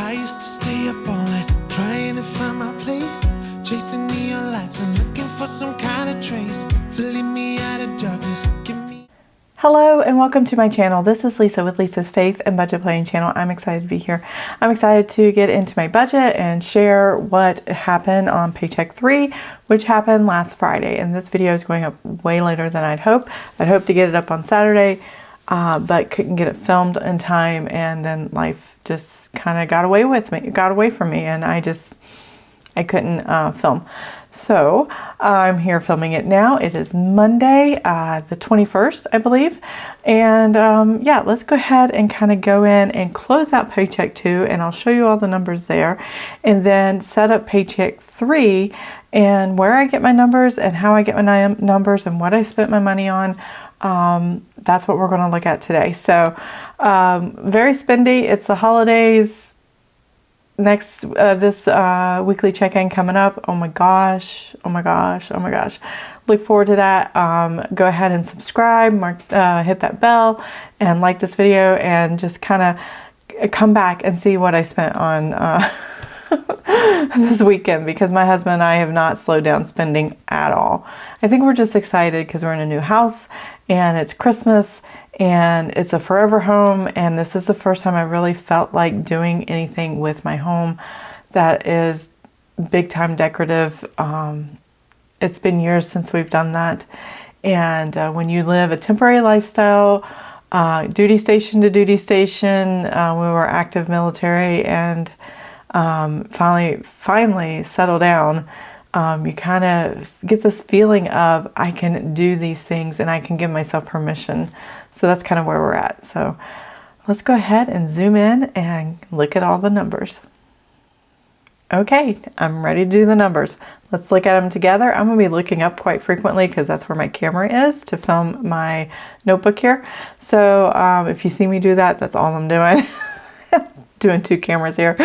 I used to stay up all night trying to find my place, chasing neon lights and looking for some kind of trace to lead me out of darkness. Hello and welcome to my channel. This is Lisa with Lisa's Faith and Budget Planning channel. I'm excited to be here. I'm excited to get into my budget and share what happened on Paycheck 3, which happened last Friday. And this video is going up way later than I'd hoped. I'd hoped to get it up on Saturday, but couldn't get it filmed in time, and then life just kind of got away from me, and I couldn't film. So I'm here filming it now. It is Monday, the 21st, I believe. And yeah, let's go ahead and kind of go in and close out Paycheck 2, and I'll show you all the numbers there, and then set up Paycheck 3 and where I get my numbers and how I get my numbers and what I spent my money on. That's what we're going to look at today. So very spendy. It's the holidays. Next, this weekly check-in coming up. Oh my gosh. Look forward to that. Go ahead and subscribe, hit that bell, and like this video, and just kind of come back and see what I spent on this weekend, because my husband and I have not slowed down spending at all. I think we're just excited because we're in a new house and it's Christmas and it's a forever home, and this is the first time I really felt like doing anything with my home that is big time decorative. It's been years since we've done that, and when you live a temporary lifestyle, duty station to duty station, we were active military, and finally settle down, you kind of get this feeling of I can do these things and I can give myself permission. So that's kind of where we're at. So let's go ahead and zoom in and look at all the numbers. Okay, I'm ready to do the numbers. Let's look at them together. I'm going to be looking up quite frequently because that's where my camera is to film my notebook here. So if you see me do that, that's all I'm doing. Doing two cameras here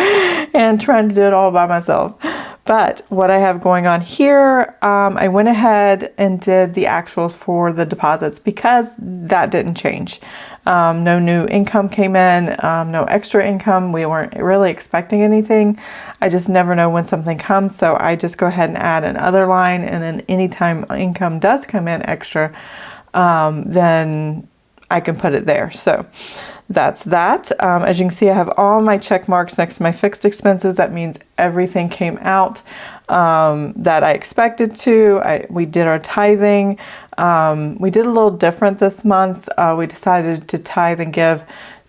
and trying to do it all by myself. But what I have going on here, I went ahead and did the actuals for the deposits because that didn't change. No new income came in, no extra income. We weren't really expecting anything. I just never know when something comes, so I just go ahead and add another line, and then anytime income does come in extra, then I can put it there. So that's that. As you can see, I have all my check marks next to my fixed expenses. That means everything came out that I expected to. We did our tithing. We did a little different this month. We decided to tithe and give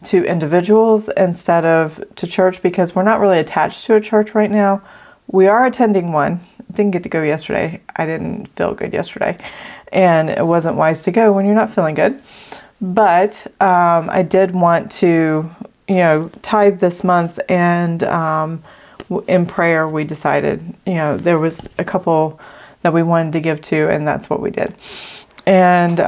to individuals instead of to church because we're not really attached to a church right now. We are attending one. I didn't get to go yesterday. I didn't feel good yesterday, and it wasn't wise to go when you're not feeling good. But I did want to, tithe this month, and in prayer we decided, there was a couple that we wanted to give to, and that's what we did. And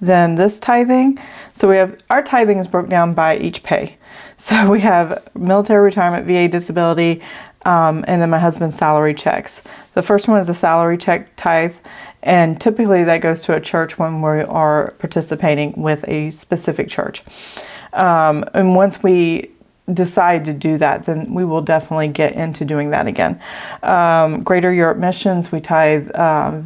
then this tithing, so we have, our tithing is broke down by each pay. So we have military retirement, VA disability, and then my husband's salary checks. The first one is a salary check tithe. And typically that goes to a church when we are participating with a specific church. And once we decide to do that, then we will definitely get into doing that again. Greater Europe Missions, we tithe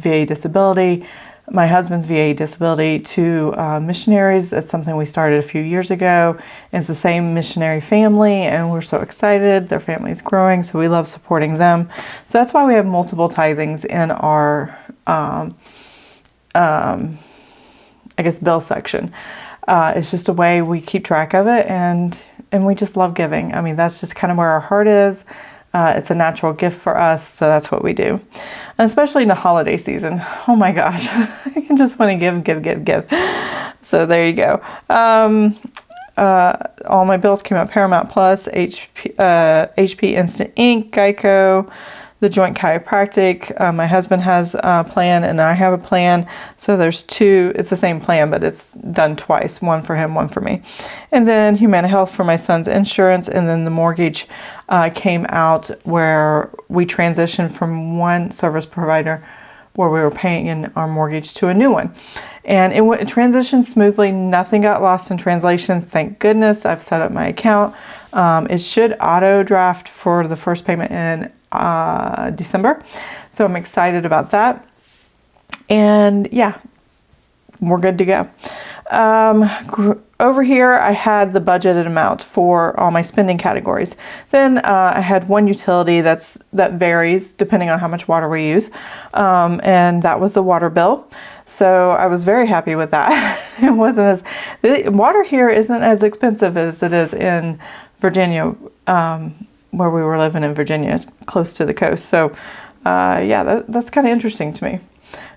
VA disability, my husband's VA disability to missionaries. That's something we started a few years ago. It's the same missionary family, and we're so excited. Their family is growing, so we love supporting them. So that's why we have multiple tithings in our I guess bill section. It's just a way we keep track of it, and we just love giving. I mean, that's just kind of where our heart is. It's a natural gift for us, so that's what we do. And especially in the holiday season. Oh my gosh, I just want to give. So there you go. All my bills came out: Paramount Plus, HP Instant Ink, Geico, the Joint Chiropractic. My husband has a plan and I have a plan. So there's two, it's the same plan, but it's done twice, one for him, one for me. And then Humana Health for my son's insurance. And then the mortgage came out where we transitioned from one service provider where we were paying in our mortgage to a new one. And it transitioned smoothly. Nothing got lost in translation. Thank goodness. I've set up my account. It should auto draft for the first payment in December. So I'm excited about that. And yeah, we're good to go. Over here, I had the budgeted amount for all my spending categories. Then I had one utility that varies depending on how much water we use, and that was the water bill. So I was very happy with that. The water here isn't as expensive as it is in Virginia, where we were living in Virginia, close to the coast. So yeah, that's kind of interesting to me.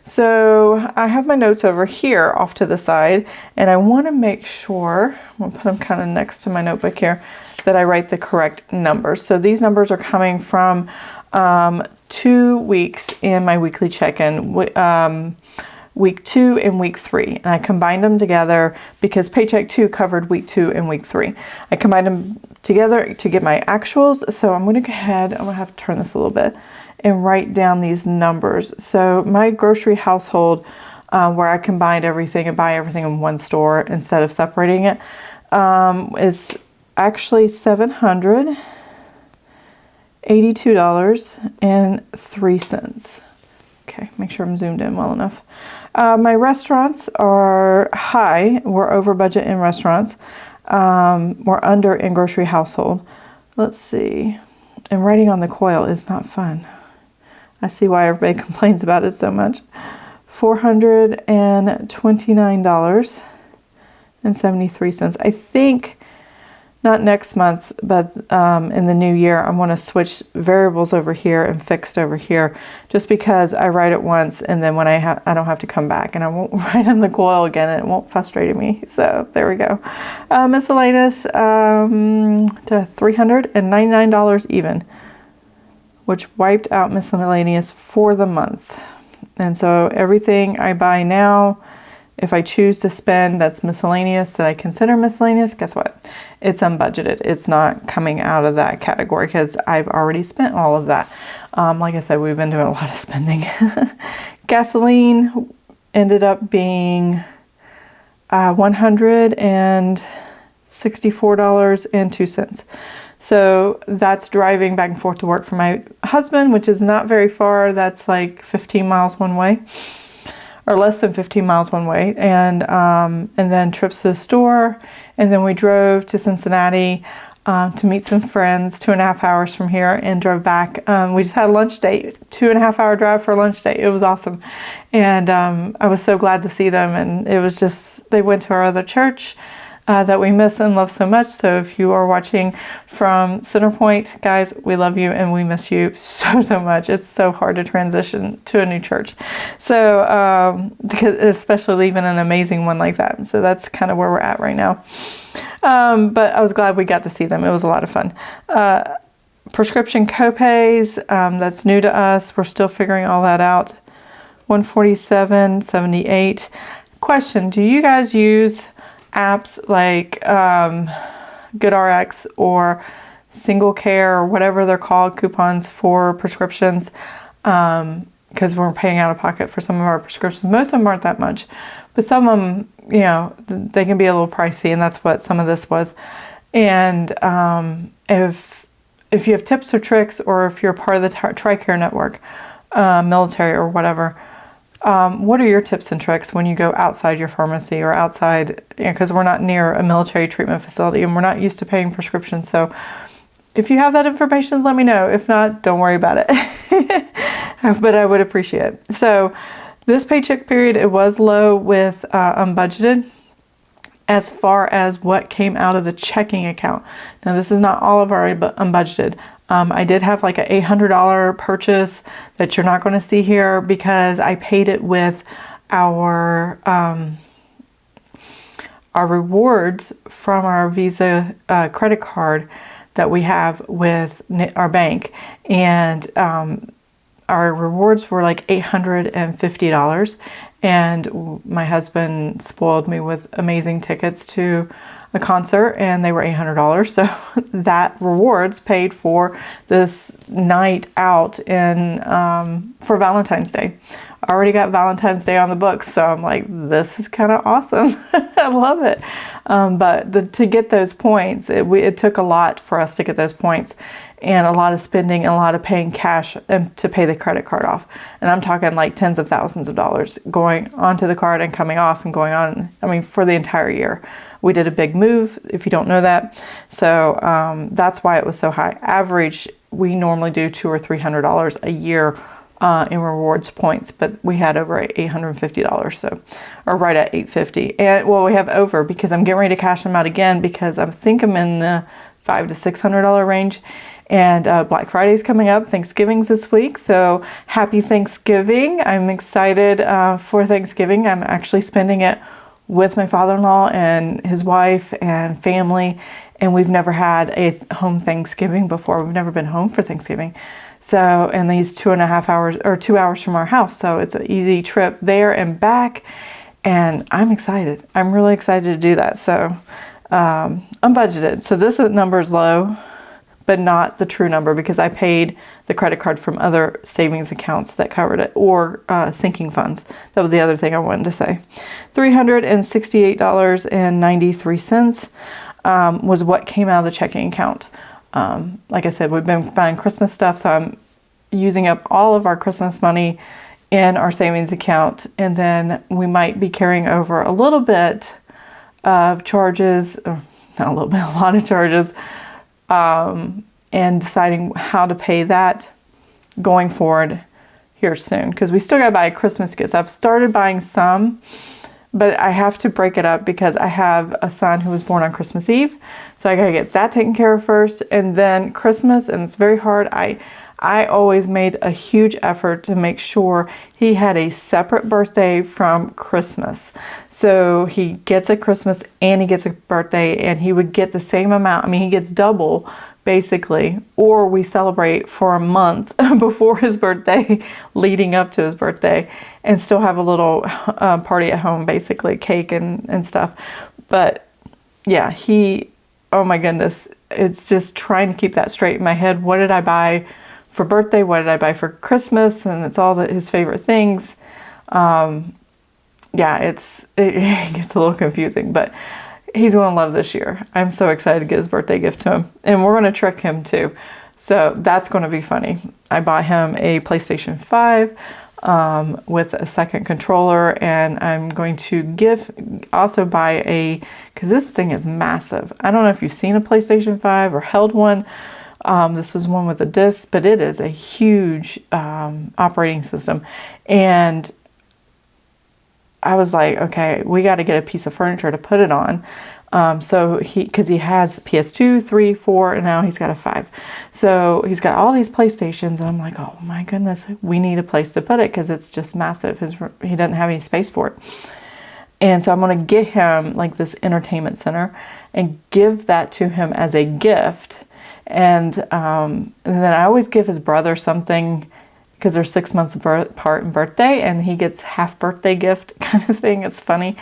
So I have my notes over here off to the side, and I want to make sure, I'm going to put them kind of next to my notebook here, that I write the correct numbers. So these numbers are coming from 2 weeks in my weekly check-in, week 2 and week 3. And I combined them together because Paycheck 2 covered week 2 and week 3. I combined them together to get my actuals. So I'm going to go ahead, I'm going to have to turn this a little bit, and write down these numbers. So my grocery household, where I combined everything and buy everything in one store instead of separating it, is actually $782.03. Okay, make sure I'm zoomed in well enough. My restaurants are high. We're over budget in restaurants. We're under in grocery household. Let's see. And writing on the coil is not fun. I see why everybody complains about it so much. $429.73. I think not next month, but in the new year, I'm going to switch variables over here and fixed over here, just because I write it once and then when I don't have to come back, and I won't write on the coil again, and it won't frustrate me. So there we go. Miscellaneous to $399 even, which wiped out miscellaneous for the month. And so everything I buy now, if I choose to spend that's miscellaneous, that I consider miscellaneous, guess what? It's unbudgeted. It's not coming out of that category because I've already spent all of that. Like I said, we've been doing a lot of spending. Gasoline ended up being $164.02. So that's driving back and forth to work for my husband, which is not very far. That's like 15 miles one way, or less than 15 miles one way. And then trips to the store. And then we drove to Cincinnati to meet some friends 2.5 hours from here, and drove back. We just had a lunch date, 2.5 hour drive for a lunch date. It was awesome. And I was so glad to see them. And it was just, they went to our other church that we miss and love so much. So if you are watching from Center Point, guys, we love you and we miss you so much. It's so hard to transition to a new church. So because especially leaving an amazing one like that. So that's kind of where we're at right now. But I was glad we got to see them. It was a lot of fun. Prescription copays, that's new to us. We're still figuring all that out. $147.78. Question, do you guys use apps like GoodRx or Single Care or whatever they're called, coupons for prescriptions, because we're paying out of pocket for some of our prescriptions. Most of them aren't that much, but some of them, you know, they can be a little pricey, and that's what some of this was. And if you have tips or tricks, or if you're part of the TRICARE network, military or whatever, what are your tips and tricks when you go outside your pharmacy or outside, because we're not near a military treatment facility and we're not used to paying prescriptions. So if you have that information, let me know. If not, don't worry about it. But I would appreciate it. So this paycheck period, it was low with unbudgeted as far as what came out of the checking account. Now, this is not all of our unbudgeted. I did have like an $800 purchase that you're not going to see here because I paid it with our rewards from our Visa credit card that we have with our bank. And our rewards were like $850. And my husband spoiled me with amazing tickets to a concert, and they were $800. So that rewards paid for this night out in for Valentine's Day I already got Valentine's Day on the books, so I'm like, this is kind of awesome. I love it. But to get those points, it took a lot for us to get those points, and a lot of spending and a lot of paying cash to pay the credit card off. And I'm talking like tens of thousands of dollars going onto the card and coming off and going on. I mean, for the entire year. We did a big move, if you don't know that. So that's why it was so high. Average, we normally do $200 or $300 a year in rewards points, but we had over $850, so, or right at $850. And well, we have over because I'm getting ready to cash them out again because I think I'm in the $500 to $600 range. And Black Friday's coming up. Thanksgiving's this week, so happy Thanksgiving. I'm excited for Thanksgiving. I'm actually spending it with my father-in-law and his wife and family, and we've never had a home Thanksgiving before. We've never been home for Thanksgiving. So, and these 2.5 hours or 2 hours from our house, so it's an easy trip there and back, and I'm excited. I'm really excited to do that. So I'm budgeted. So this number is low, but not the true number because I paid the credit card from other savings accounts that covered it, or sinking funds. That was the other thing I wanted to say. $368.93 was what came out of the checking account. Like I said, we've been buying Christmas stuff, so I'm using up all of our Christmas money in our savings account, and then we might be carrying over a little bit of charges, or not a little bit, a lot of charges, and deciding how to pay that going forward here soon, because we still got to buy Christmas gifts. I've started buying some, but I have to break it up because I have a son who was born on Christmas Eve, so I got to get that taken care of first, and then Christmas, and it's very hard. I always made a huge effort to make sure he had a separate birthday from Christmas. So he gets a Christmas and he gets a birthday, and he would get the same amount. I mean, he gets double basically, or we celebrate for a month before his birthday, leading up to his birthday, and still have a little party at home, basically cake and stuff. But yeah, oh my goodness, it's just trying to keep that straight in my head. What did I buy for birthday? What did I buy for Christmas? And it's all his favorite things. Yeah, it gets a little confusing, but he's going to love this year. I'm so excited to get his birthday gift to him, and we're going to trick him too. So that's going to be funny. I bought him a PlayStation 5 with a second controller, and I'm going to also buy because this thing is massive. I don't know if you've seen a PlayStation 5 or held one. This is one with a disc, but it is a huge operating system. And I was like, okay, we got to get a piece of furniture to put it on. Because he has PS2, 3, 4, and now he's got a 5. So he's got all these PlayStations, and I'm like, oh my goodness, we need a place to put it because it's just massive. He doesn't have any space for it. And so I'm going to get him like this entertainment center and give that to him as a gift. And then I always give his brother something because they're 6 months apart in birthday, and he gets half birthday gift kind of thing. It's funny.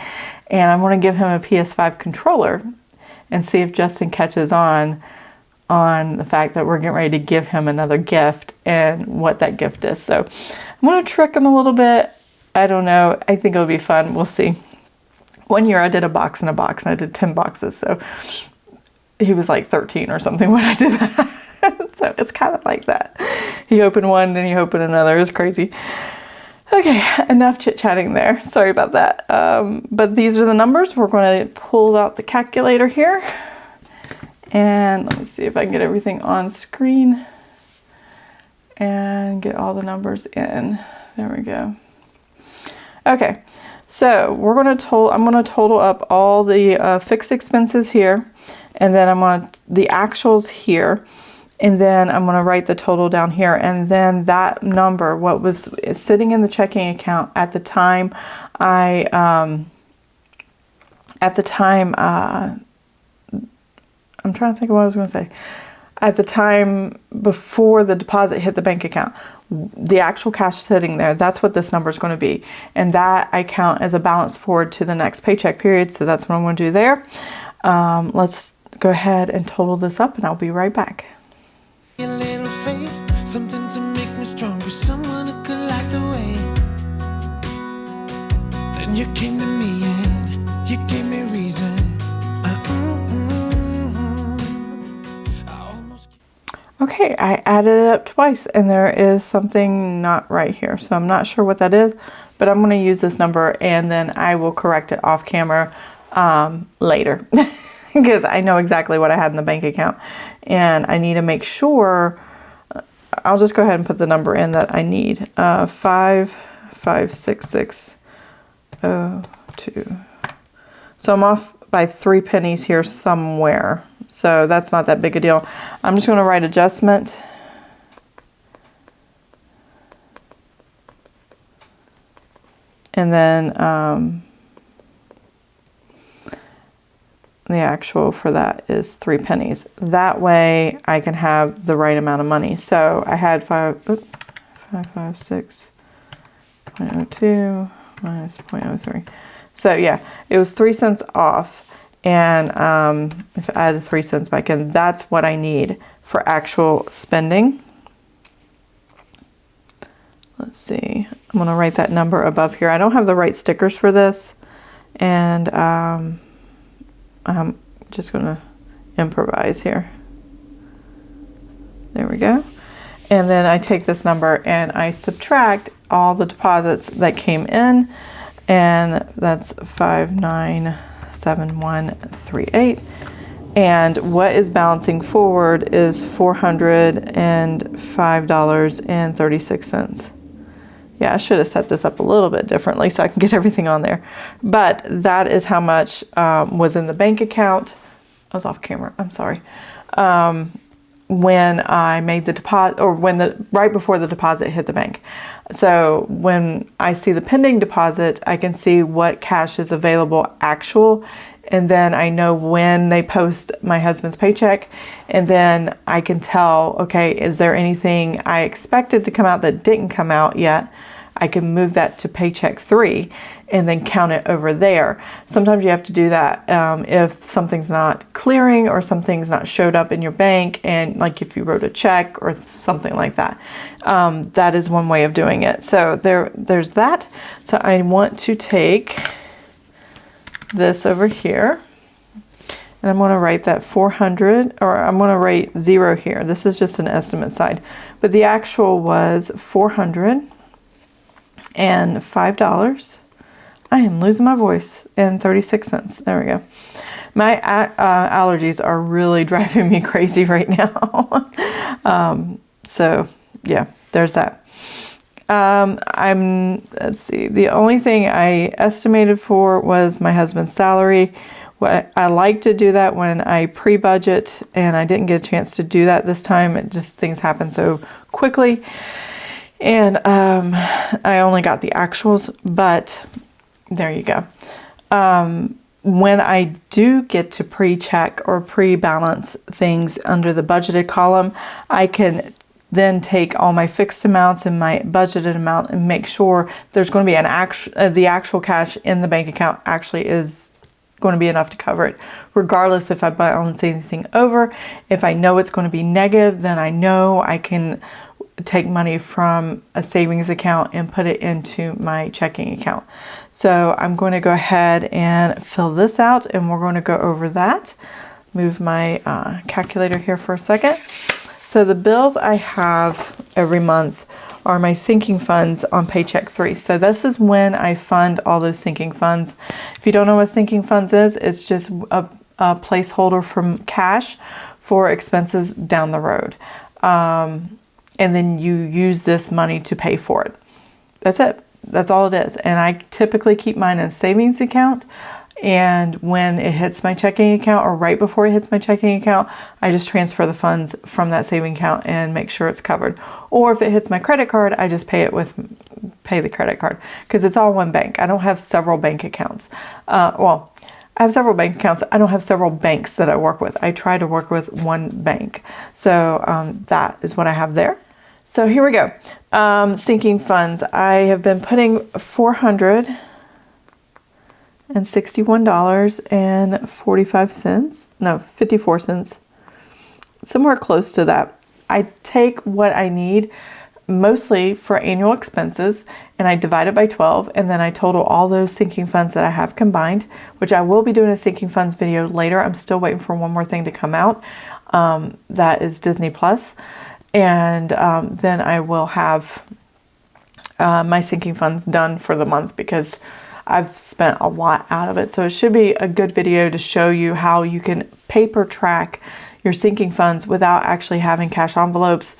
And I'm going to give him a PS5 controller and see if Justin catches on the fact that we're getting ready to give him another gift and what that gift is. So I'm going to trick him a little bit. I don't know. I think it'll be fun. We'll see. One year I did a box in a box, and I did 10 boxes. So he was like 13 or something when I did that. So it's kind of like that. You open one, then you open another. It's crazy. Okay, enough chit-chatting there. Sorry about that. But these are the numbers. We're going to pull out the calculator here. And let me see if I can get everything on screen and get all the numbers in. There we go. Okay, so I'm going to total up all the fixed expenses here, and then the actuals here. And then I'm going to write the total down here, and then that number, what was sitting in the checking account at the time I'm trying to think of what I was going to say. At the time before the deposit hit the bank account, the actual cash sitting there, that's what this number is going to be. And that I count as a balance forward to the next paycheck period. So that's what I'm going to do there. Let's go ahead and total this up, and I'll be right back. A little faith, something to make me stronger, someone who could light the way. Then you came to me and you gave me reason. I almost... Okay, I added it up twice and there is something not right here. So I'm not sure what that is, but I'm going to use this number and then I will correct it off camera later because I know exactly what I had in the bank account and I need to make sure. I'll just go ahead and put the number in that I need. 556602. So I'm off by 3 pennies here somewhere. So that's not that big a deal. I'm just going to write adjustment. And then the actual for that is 3 pennies. That way I can have the right amount of money. So I had 556.02 minus 0.03. So yeah, it was 3 cents off. And if I add the 3 cents back in, that's what I need for actual spending. Let's see. I'm going to write that number above here. I don't have the right stickers for this. And I'm just going to improvise here. There we go. And then I take this number and I subtract all the deposits that came in. And that's 597138. And what is balancing forward is $405.36. Yeah, I should have set this up a little bit differently so I can get everything on there. But that is how much was in the bank account. I was off camera, I'm sorry. When I made the deposit, or right before the deposit hit the bank. So when I see the pending deposit, I can see what cash is available actual, and then I know when they post my husband's paycheck, and then I can tell, okay, is there anything I expected to come out that didn't come out yet? I can move that to paycheck 3 and then count it over there. Sometimes you have to do that if something's not clearing or something's not showed up in your bank, and like if you wrote a check or something like that. That is one way of doing it. So there's that. So I want to take this over here and I'm going to write that 400, or I'm going to write 0 here. This is just an estimate side, but the actual was $405. I am losing my voice, and 36 cents. There we go. My allergies are really driving me crazy right now. So yeah, there's that. Let's see, the only thing I estimated for was my husband's salary. What I like to do that when I pre-budget, and I didn't get a chance to do that this time. It just, things happen so quickly. And I only got the actuals, but there you go. When I do get to pre-check or pre-balance things under the budgeted column, I can then take all my fixed amounts and my budgeted amount and make sure there's going to be the actual cash in the bank account actually is going to be enough to cover it, regardless if I balance anything over. If I know it's going to be negative, then I know I can take money from a savings account and put it into my checking account. So I'm going to go ahead and fill this out, and we're going to go over that. Move my calculator here for a second. So the bills I have every month are my sinking funds on Paycheck 3. So this is when I fund all those sinking funds. If you don't know what sinking funds is, it's just a placeholder from cash for expenses down the road. And then you use this money to pay for it. That's it. That's all it is. And I typically keep mine in a savings account. And when it hits my checking account, or right before it hits my checking account, I just transfer the funds from that saving account and make sure it's covered. Or if it hits my credit card, I just pay the credit card, because it's all one bank. I don't have several bank accounts. Well, I have several bank accounts. I don't have several banks that I work with. I try to work with one bank. So that is what I have there. So here we go. Sinking funds. I have been putting $461.45. No, 54 cents. Somewhere close to that. I take what I need mostly for annual expenses, and I divide it by 12, and then I total all those sinking funds that I have combined, which I will be doing a sinking funds video later. I'm still waiting for one more thing to come out. That is Disney Plus. And then I will have my sinking funds done for the month, because I've spent a lot out of it. So it should be a good video to show you how you can paper track your sinking funds without actually having cash envelopes.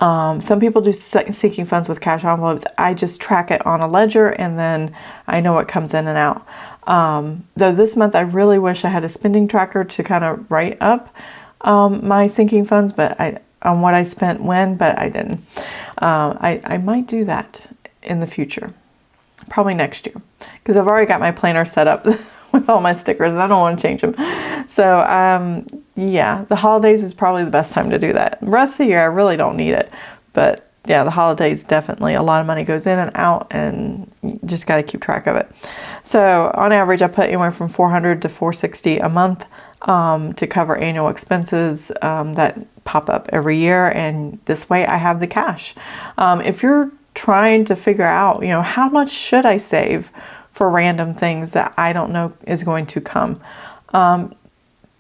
Some people do sinking funds with cash envelopes. I just track it on a ledger, and then I know what comes in and out. Though this month I really wish I had a spending tracker to kind of write up my sinking funds, but on what I spent when, but I didn't. I might do that in the future, probably next year, because I've already got my planner set up with all my stickers, and I don't want to change them. So yeah, the holidays is probably the best time to do that. The rest of the year I really don't need it, but yeah, the holidays definitely, a lot of money goes in and out, and you just got to keep track of it. So on average, I put anywhere from $400 to $460 a month to cover annual expenses that pop up every year, and this way I have the cash. If you're trying to figure out, how much should I save for random things that I don't know is going to come,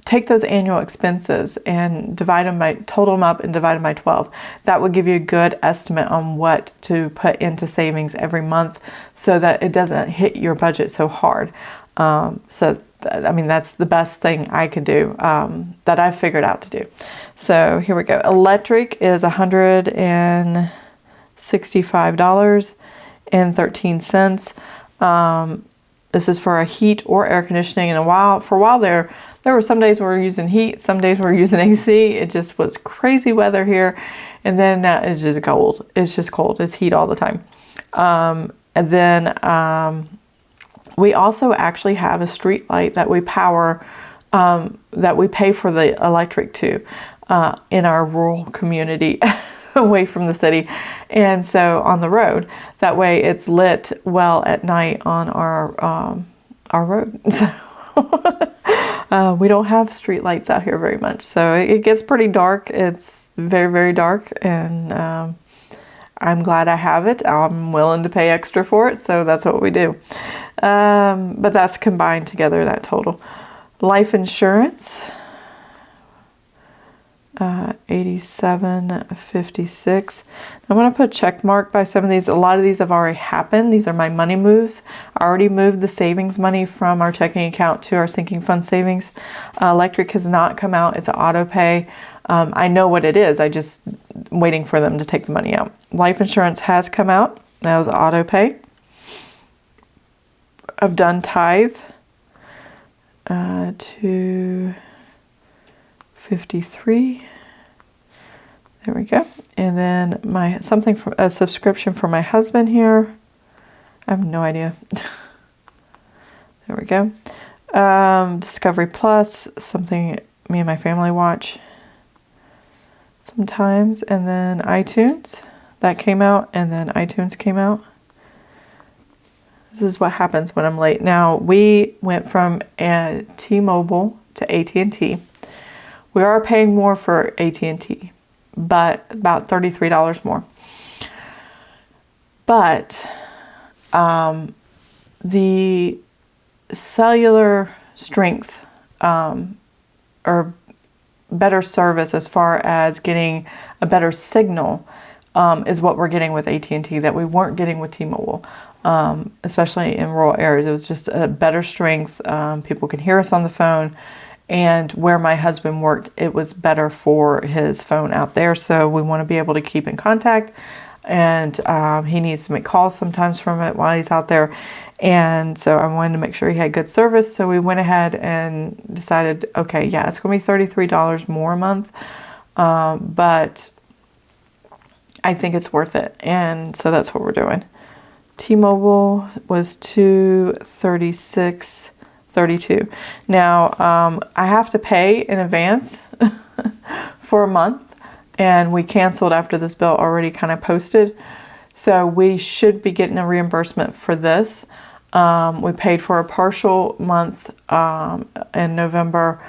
take those annual expenses and total them up and divide them by 12. That would give you a good estimate on what to put into savings every month, so that it doesn't hit your budget so hard. That's the best thing I could do, that I've figured out to do. So here we go. Electric is $165.13. This is for a heat or air conditioning. And for a while there were some days we were using heat, some days we were using AC. It just was crazy weather here. And then it's just cold. It's just cold. It's heat all the time. And then we also actually have a street light that we power, that we pay for the electric to, in our rural community away from the city. And so on the road, that way it's lit well at night on our road. So we don't have street lights out here very much. So it gets pretty dark. It's very, very dark. And I'm glad I have it. I'm willing to pay extra for it. So that's what we do. But that's combined together, that total. Life insurance, $87.56. I'm going to put a check mark by some of these. A lot of these have already happened. These are my money moves. I already moved the savings money from our checking account to our sinking fund savings. Electric has not come out. It's an auto pay. I know what it is. I just waiting for them to take the money out. Life insurance has come out. That was auto pay. I've done tithe to 53. There we go. And then something from a subscription for my husband here. I have no idea. There we go. Discovery Plus, something me and my family watch sometimes. And then iTunes, that came out, and then iTunes came out. This is what happens when I'm late. Now, we went from T-Mobile to AT&T. We are paying more for AT&T, but about $33 more. But the cellular strength or better service as far as getting a better signal is what we're getting with AT&T that we weren't getting with T-Mobile. Especially in rural areas. It was just a better strength. People can hear us on the phone. And where my husband worked, it was better for his phone out there. So we want to be able to keep in contact. And he needs to make calls sometimes from it while he's out there. And so I wanted to make sure he had good service. So we went ahead and decided, okay, yeah, it's going to be $33 more a month. But I think it's worth it. And so that's what we're doing. T-Mobile was $236.32. Now, I have to pay in advance for a month, and we canceled after this bill already kind of posted. So we should be getting a reimbursement for this. We paid for a partial month in November,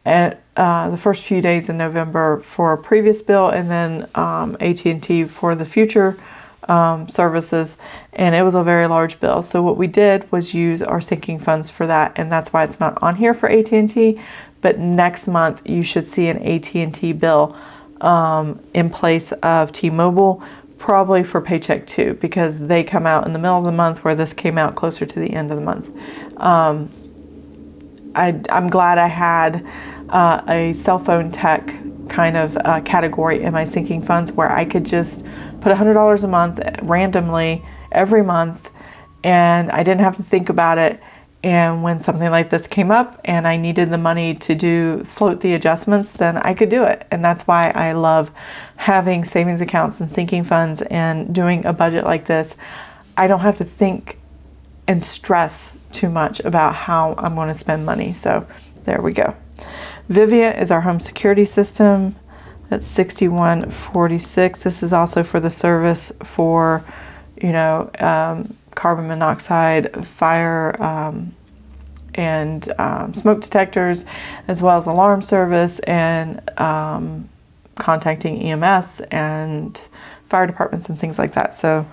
and the first few days in November for a previous bill, and then AT&T for the future services, and it was a very large bill. So what we did was use our sinking funds for that, and that's why it's not on here for AT&T. But next month you should see an AT&T bill in place of T-Mobile, probably for Paycheck too, because they come out in the middle of the month, where this came out closer to the end of the month. I'm glad I had a cell phone tech kind of category in my sinking funds, where I could just put $100 a month randomly every month, and I didn't have to think about it. And when something like this came up and I needed the money to float the adjustments, then I could do it. And that's why I love having savings accounts and sinking funds and doing a budget like this. I don't have to think and stress too much about how I'm going to spend money. So there we go. Vivint is our home security system. That's $61.46. This is also for the service for, carbon monoxide, fire, and smoke detectors, as well as alarm service, and contacting EMS and fire departments and things like that. So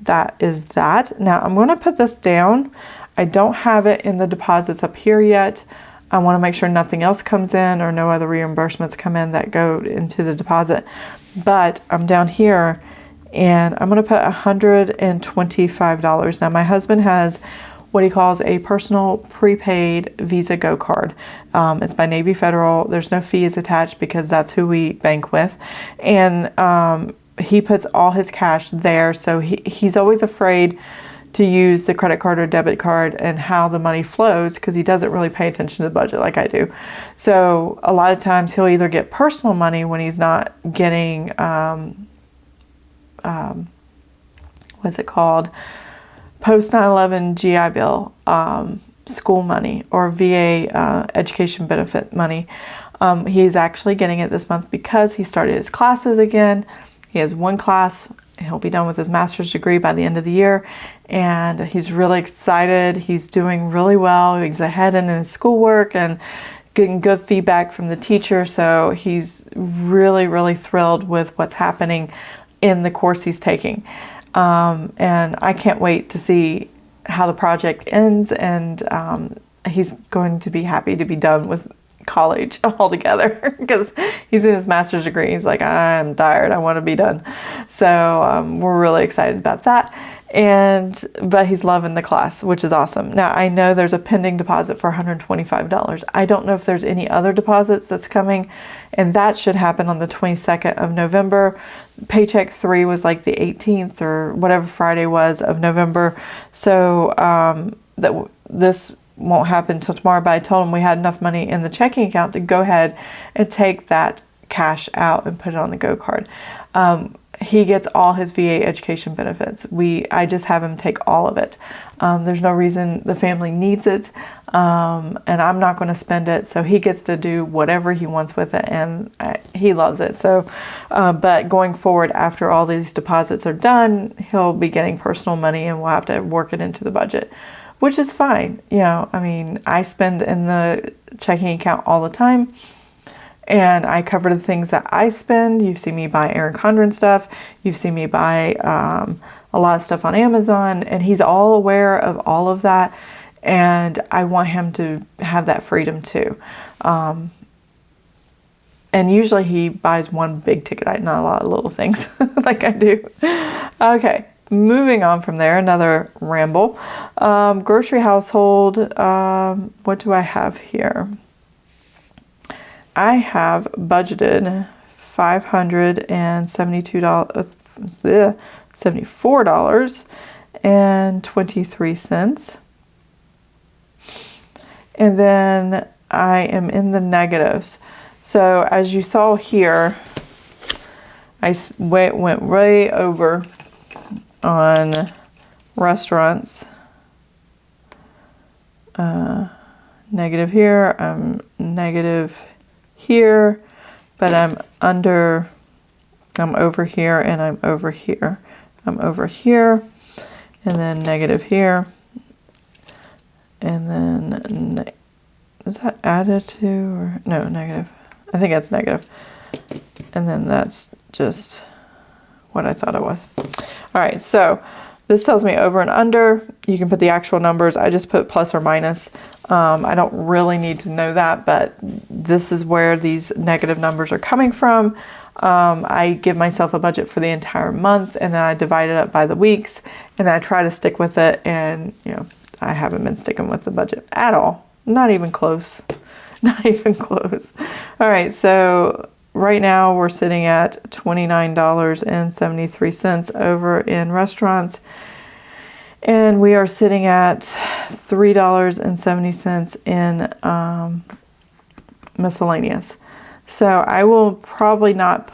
that is that. Now I'm going to put this down. I don't have it in the deposits up here yet. I want to make sure nothing else comes in or no other reimbursements come in that go into the deposit. But I'm down here, and I'm going to put $125. Now my husband has what he calls a personal prepaid Visa Go card. It's by Navy Federal. There's no fees attached because that's who we bank with. And he puts all his cash there. So he's always afraid to use the credit card or debit card and how the money flows, because he doesn't really pay attention to the budget like I do. So a lot of times he'll either get personal money when he's not getting, what's it called? Post 9/11 GI Bill, school money, or VA education benefit money. He's actually getting it this month because he started his classes again. He has one class. He'll be done with his master's degree by the end of the year, and he's really excited. He's doing really well. He's ahead in his schoolwork and getting good feedback from the teacher. So he's really, really thrilled with what's happening in the course he's taking. And I can't wait to see how the project ends, and he's going to be happy to be done with college altogether, because he's in his master's degree. He's like, I'm tired, I want to be done. So we're really excited about that. But he's loving the class, which is awesome. Now I know there's a pending deposit for $125. I don't know if there's any other deposits that's coming, and that should happen on the 22nd of November. Paycheck 3 was like the 18th or whatever Friday was of November. So this won't happen until tomorrow, but I told him we had enough money in the checking account to go ahead and take that cash out and put it on the Go card. He gets all his VA education benefits. I just have him take all of it. There's no reason the family needs it, and I'm not going to spend it, so he gets to do whatever he wants with it, and he loves it. So, but going forward, after all these deposits are done, he'll be getting personal money, and we'll have to work it into the budget, which is fine. I spend in the checking account all the time, and I cover the things that I spend. You've seen me buy Erin Condren stuff. You've seen me buy a lot of stuff on Amazon, and he's all aware of all of that, and I want him to have that freedom too. And usually he buys one big ticket item, not a lot of little things like I do. Okay. Moving on from there, another ramble. Grocery household, what do I have here? I have budgeted $74.23. And then I am in the negatives. So as you saw here, I went way over on restaurants. Negative here, I'm negative here, but I'm over here, and I'm over here. I'm over here, and then negative here, and then is that added to, or no, negative? I think that's negative. And then that's just what I thought it was. All right, so this tells me over and under. You can put the actual numbers. I just put plus or minus. I don't really need to know that, but this is where these negative numbers are coming from. I give myself a budget for the entire month, and then I divide it up by the weeks, and I try to stick with it. And, you know, I haven't been sticking with the budget at all. Not even close. Not even close. All right, so right now we're sitting at $29.73 over in restaurants, and we are sitting at $3.70 in miscellaneous. So I will probably not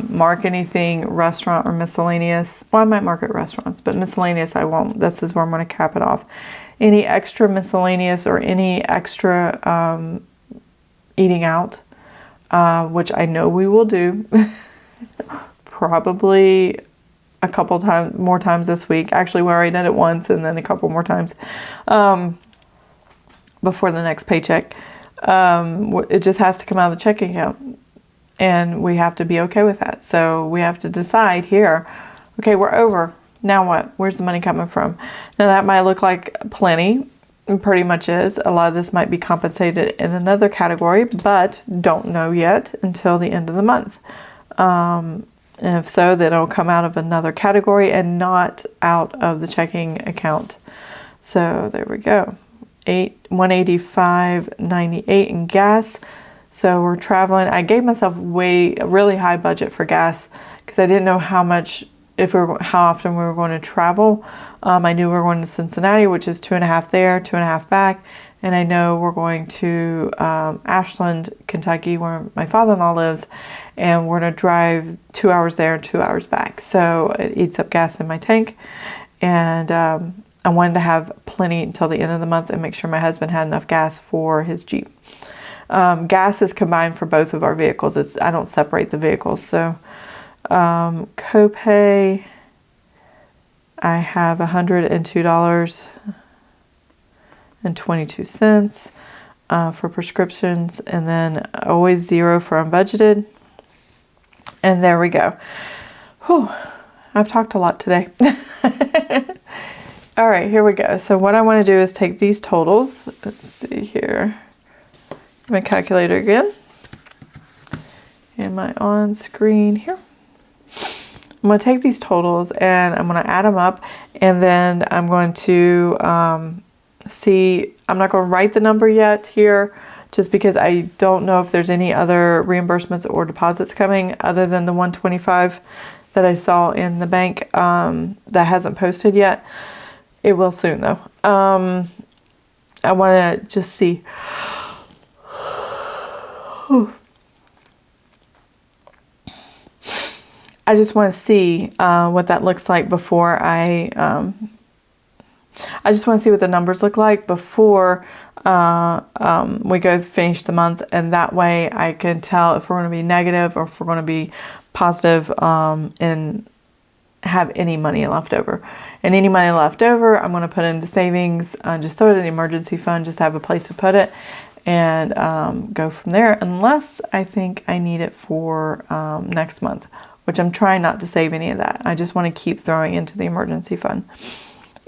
mark anything restaurant or miscellaneous. Well, I might mark it restaurants, but miscellaneous I won't. This is where I'm going to cap it off. Any extra miscellaneous or any extra eating out, which I know we will do probably a couple more times this week. Actually, we already did it once, and then a couple more times before the next paycheck. It just has to come out of the checking account, and we have to be okay with that. So we have to decide here, okay, we're over. Now what? Where's the money coming from? Now that might look like plenty. It pretty much is. A lot of this might be compensated in another category, but don't know yet until the end of the month. And if so, then it'll come out of another category and not out of the checking account. So there we go. $185.98 in gas. So we're traveling. I gave myself a really high budget for gas because I didn't know how often we were going to travel. I knew we were going to Cincinnati, which is 2.5 there, 2.5 back. And I know we're going to Ashland, Kentucky, where my father-in-law lives. And we're going to drive 2 hours there and 2 hours back. So it eats up gas in my tank. And I wanted to have plenty until the end of the month and make sure my husband had enough gas for his Jeep. Gas is combined for both of our vehicles. I don't separate the vehicles. So copay, I have $102.22 for prescriptions, and then always zero for unbudgeted. And there we go. Whew, I've talked a lot today. All right, here we go. So what I want to do is take these totals. Let's see here. My calculator again. Am I on screen here? I'm going to take these totals and I'm going to add them up, and then I'm going to see. I'm not going to write the number yet here just because I don't know if there's any other reimbursements or deposits coming other than the $125 that I saw in the bank that hasn't posted yet. It will soon though. I want to just see. I just want to see what that looks like before I just want to see what the numbers look like before we go finish the month, and that way I can tell if we're going to be negative or if we're going to be positive and have any money left over. And any money left over, I'm going to put into savings, just throw it in the emergency fund, just have a place to put it, and go from there, unless I think I need it for next month, which I'm trying not to save any of that. I just want to keep throwing into the emergency fund.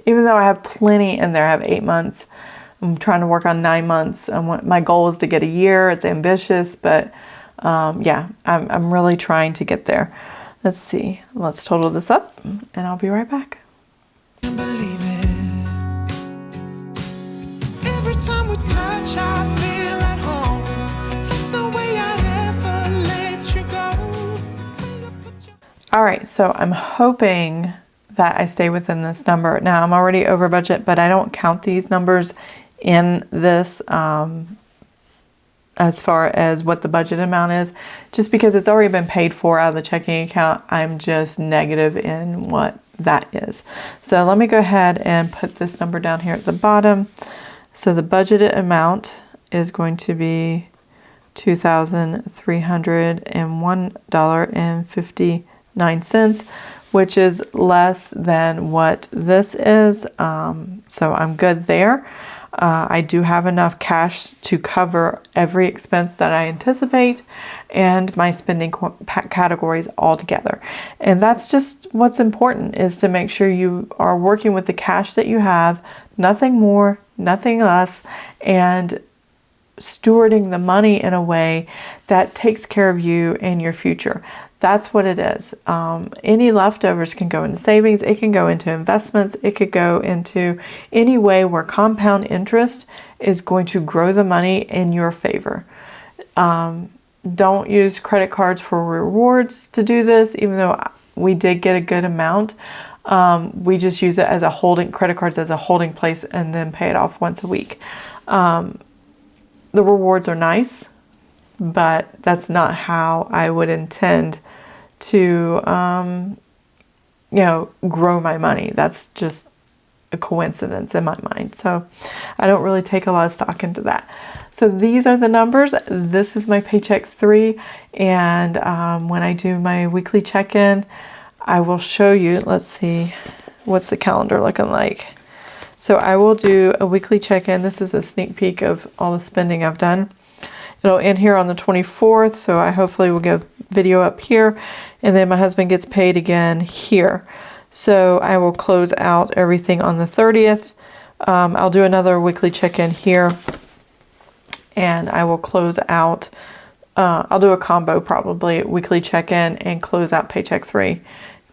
Even though I have plenty in there, I have 8 months. I'm trying to work on 9 months. My goal is to get a year. It's ambitious, but yeah, I'm really trying to get there. Let's see. Let's total this up, and I'll be right back. Can't believe it. Every time we touch, I feel at home. That's the way I'd ever let you go. All right, so I'm hoping that I stay within this number. Now, I'm already over budget, but I don't count these numbers in this as far as what the budget amount is, just because it's already been paid for out of the checking account. I'm just negative in what that is. So let me go ahead and put this number down here at the bottom. So the budgeted amount is going to be $2,301.59, which is less than what this is. So I'm good there. I do have enough cash to cover every expense that I anticipate and my spending categories all together. And that's just what's important, is to make sure you are working with the cash that you have, nothing more, nothing less, and stewarding the money in a way that takes care of you and your future. That's what it is. Any leftovers can go into savings. It can go into investments. It could go into any way where compound interest is going to grow the money in your favor. Don't use credit cards for rewards to do this, even though we did get a good amount. We just use it as credit cards as a holding place, and then pay it off once a week. The rewards are nice, but that's not how I would intend to, grow my money. That's just a coincidence in my mind. So I don't really take a lot of stock into that. So these are the numbers. This is my Paycheck 3. And when I do my weekly check-in, I will show you. Let's see, what's the calendar looking like? So I will do a weekly check-in. This is a sneak peek of all the spending I've done. It'll end here on the 24th, so I hopefully will get a video up here, and then my husband gets paid again here. So I will close out everything on the 30th. I'll do another weekly check-in here, and I will close out, I'll do a combo probably, weekly check-in and close out Paycheck 3.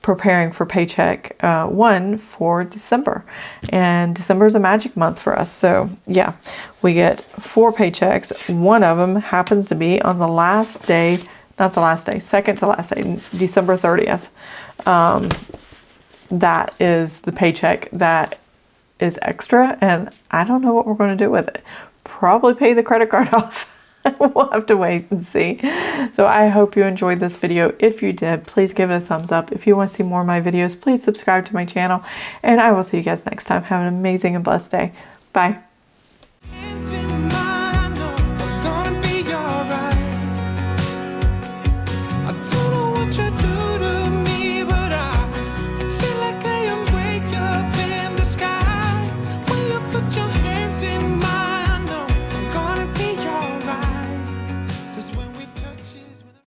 Preparing for Paycheck 1 for December. And December is a magic month for us. So yeah, we get 4 paychecks. One of them happens to be on the last day, not the last day, second to last day, December 30th. That is the paycheck that is extra, and I don't know what we're going to do with it. Probably pay the credit card off. We'll have to wait and see. So I hope you enjoyed this video. If you did, please give it a thumbs up. If you want to see more of my videos, please subscribe to my channel, and I will see you guys next time. Have an amazing and blessed day. Bye.